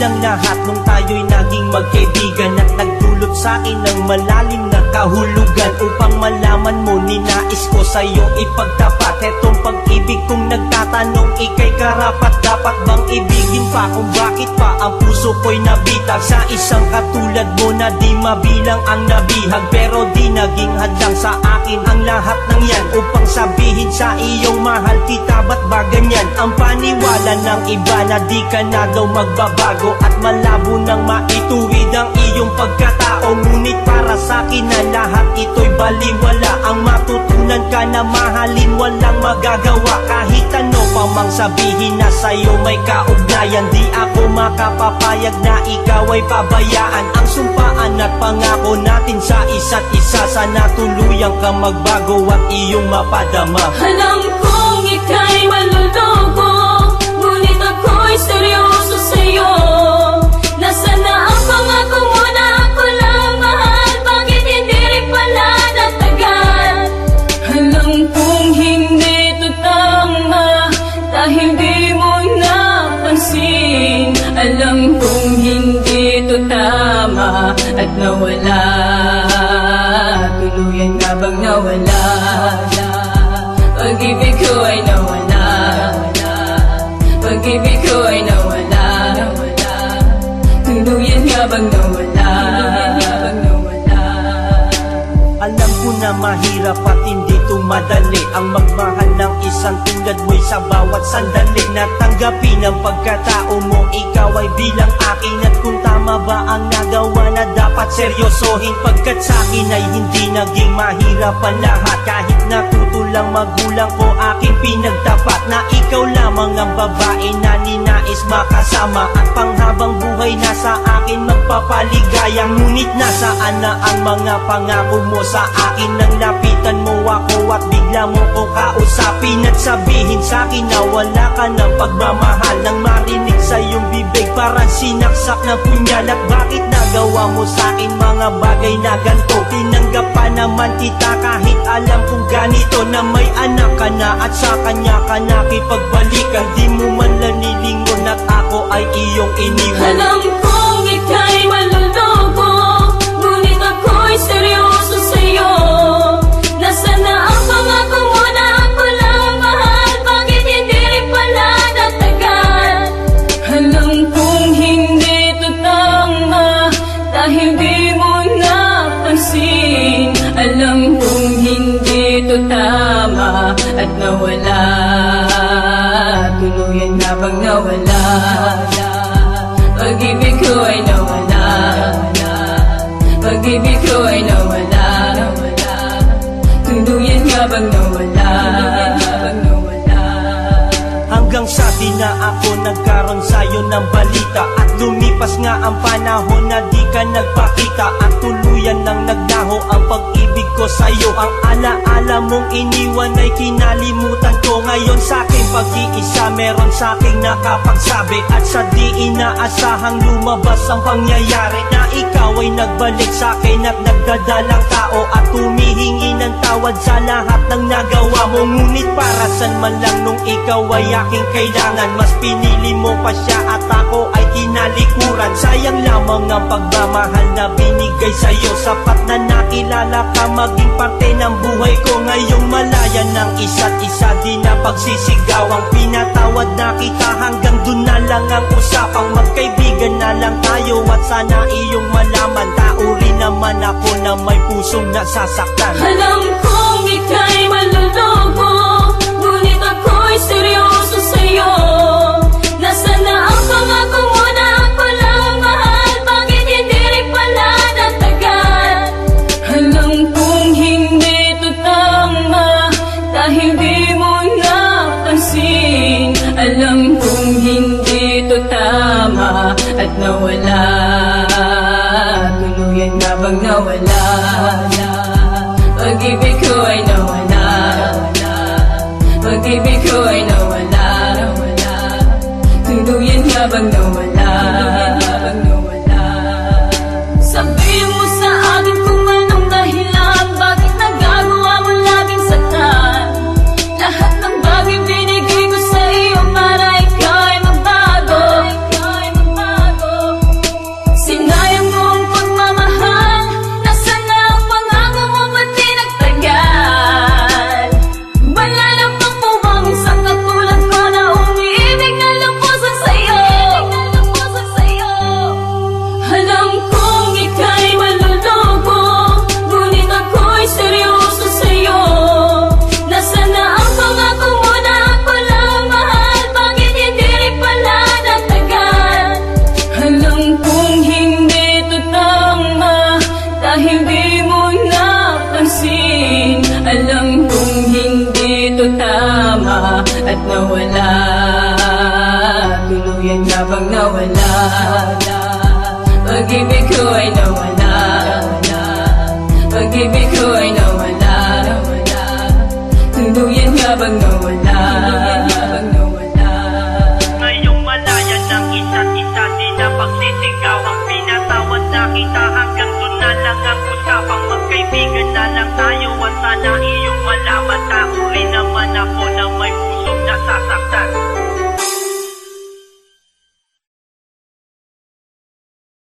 ang lahat nung tayo'y naging magkaibigan at nagdulot sa'kin ng malalim na kahulugan. Upang malaman mo, ninais ko sa'yo ipagtapat etong pag-ibig kong nagtatanong, ika'y karapat dapat bang ibigin pa? Kung bakit pa ang puso ko'y nabitag sa isang katulad mo na di mabilang ang nabihag. Pero di naging hadlang sa akin ang lahat ng yan upang sabihin sa iyong mahal kita, ba't ba ganyan ang paniwala ng iba na di ka na daw magbabago at malabo nang maituwid ang iyong pagkatao. Ngunit para sa'kin na lahat ito'y baliwala, ang matutunan ka na mahalin walang magagawa. Kahit ano pa mang sabihin na sa'yo may kaugnayan, di ako makapapayag na ikaw ay pabayaan. Ang sumpaan at pangako natin sa isa't isa, sana tuluyang ka magbago at iyong mapadama. Alam kong ika'y maluloko, ngunit ako'y seryoso sa'yo. Nasaan na ang pangako mo na ako lang mahal? Bakit hindi rin pala natagal? Alam kong hindi to tama dahil di mo napansin. Alam kong hindi to tama at nawala. Tuluyan nga bang nawala? Pag-ibig ko ay nawala. Pag-ibig ko ay nawala. Tuluyan nga bang nawala? Alam ko na mahirap at hindi to madali ang magmahal ng isang tulad mo'y sa bawat sandali. Natanggapin ang pagkatao mo, ikaw ay bilang akin. At kung tama ba ang nagawa na dapat seryosohin, pagkat sa'kin ay hindi naging mahirap ang lahat. Kahit natutulang magulang ko aking pinagtapat na ikaw lamang ang babae na ninais makasama. At panghabang buhay na sa akin magpapaligaya. Ngunit nasaan na ang mga pangako mo sa akin? Nang lapitan mo ako at bigla mo ko kausapin at sabihin sa'kin na wala ka ng pagmamahal. Nang marinig sa iyong bibig parang sinaksak ng punyal. At bakit nagawa mo sa'kin mga bagay na ganito? Tinanggap pa naman kita kahit alam kong ganito, na may anak ka na at sa kanya ka nakipagbalikan. Di mo man lang nilingon at ako ay iyong iniwan. Alam kong ika'y maluloko, ngunit ako'y seryoso sa'yo. Nasaan na ang pangako mo na ako lang mahal? Bakit hindi rin pala natagal? Alam kong hindi to tama dahil di mo napansin. Alam kong hindi to tama at nawala. Tuluyan nga bang nawala? Pag-ibig ko ay nawala. Pag-ibig ko ay nawala. Tuluyan nga bang nawala? Hanggang sa di na ako nagkaroon sa'yo ng balita, at lumipas nga ang panahon na di ka nagpakita, at tuluyan nang naglaho ang pag-ibig ko sa'yo. Ang alaala mong iniwan ay kinalimutan ko. Ngayon sa'king pag-iisa meron sa'king nakapagsabi, at sa di inaasahang lumabas ang pangyayari, na ikaw ay nagbalik sa'kin at nagdadalang tao at humihingi ng tawad sa lahat ng nagawa mo. Ngunit para saan man lang nung ikaw ay aking kailangan, mas pinili mo pa siya at ako ay tinalikuran. Sayang lamang ang pagmamahal na binigay sa'yo. Sapat na nakilala ka maging parte ng buhay ko. Ngayong malaya ng isa't isa, di na pagsisigaw ang pinatawad na kita. Hanggang dun na lang ang usapang magkaibigan na lang tayo. At sana iyong malaman, tao rin naman ako na may pusong nasasaktan. Alam kong ika'y maluloko, ngunit ako'y seryoso sa'yo. Nasaan na ang pangako mo na ako lang mahal? Bakit hindi rin pala natagal? Alam kong hindi to tama dahil di mo napansin. Alam kong hindi to tama at nawala. Tuluyan nga bang nawala? Pag-ibig ko ay nawala. Pag-ibig ko ay nawala. Tuluyan nga bang nawala? Sabihin mo sa akin kung anong dahilan, bakit nagagawa mo laging saktan? Lahat ng bagay binigay ko sa iyo para ikaw ay magbago. Tuluyan nga bang nawala? Pag-ibig ko ay nawala. Pag-ibig ko ay nawala. Tuluyan nga bang nawala? Ngayong malaya ng isa't isa, di na pagsisigaw ang pinatawad na kita. Hanggang doon na lang ang usapang magkaibigan na lang tayo. At sana iyong malaman